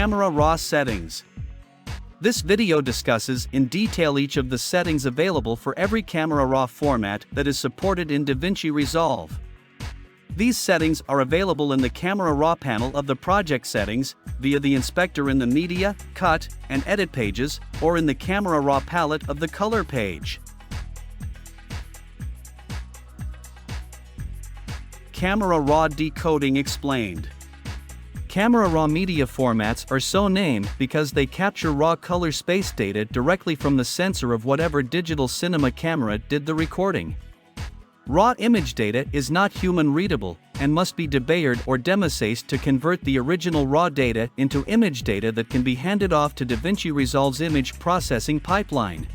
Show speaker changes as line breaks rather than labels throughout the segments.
Camera RAW settings. This video discusses in detail each of the settings available for every Camera RAW format that is supported in DaVinci Resolve. These settings are available in the Camera RAW panel of the project settings, via the inspector in the Media, Cut, and Edit pages, or in the Camera RAW palette of the Color page. Camera RAW decoding explained. Camera RAW media formats are so named because they capture raw color space data directly from the sensor of whatever digital cinema camera did the recording. Raw image data is not human readable, and must be debyered or demoscaped to convert the original raw data into image data that can be handed off to DaVinci Resolve's image processing pipeline.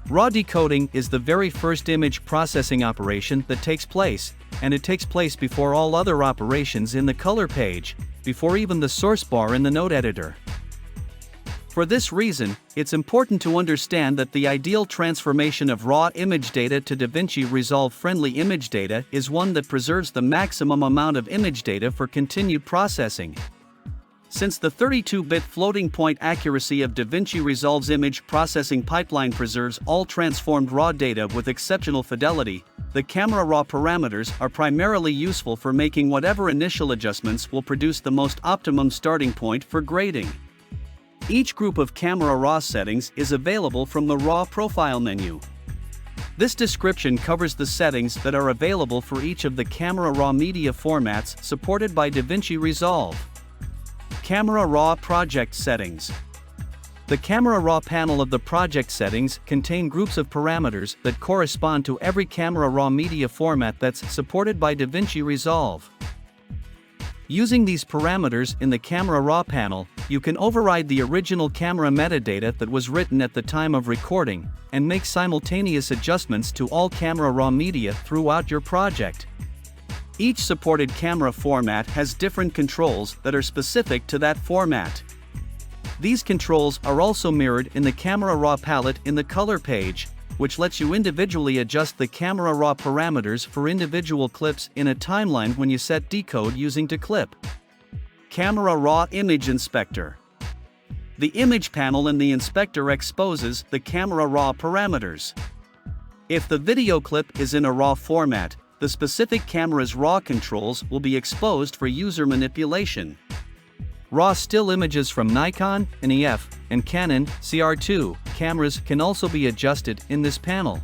Raw decoding is the very first image processing operation that takes place, and it takes place before all other operations in the color page, before even the source bar in the node editor. For this reason, it's important to understand that the ideal transformation of raw image data to DaVinci Resolve friendly image data is one that preserves the maximum amount of image data for continued processing. Since the 32-bit floating point accuracy of DaVinci Resolve's image processing pipeline preserves all transformed raw data with exceptional fidelity, the Camera RAW parameters are primarily useful for making whatever initial adjustments will produce the most optimum starting point for grading. Each group of Camera RAW settings is available from the RAW profile menu. This description covers the settings that are available for each of the Camera RAW media formats supported by DaVinci Resolve. Camera RAW project settings. The Camera RAW panel of the project settings contain groups of parameters that correspond to every Camera RAW media format that's supported by DaVinci Resolve. Using these parameters in the Camera RAW panel, you can override the original camera metadata that was written at the time of recording, and make simultaneous adjustments to all Camera RAW media throughout your project. Each supported camera format has different controls that are specific to that format. These controls are also mirrored in the Camera RAW palette in the Color page, which lets you individually adjust the Camera RAW parameters for individual clips in a timeline when you set decode using to clip. Camera RAW Image Inspector. The image panel in the inspector exposes the Camera RAW parameters. If the video clip is in a RAW format, the specific camera's RAW controls will be exposed for user manipulation. RAW still images from Nikon, NEF, and Canon CR2 cameras can also be adjusted in this panel.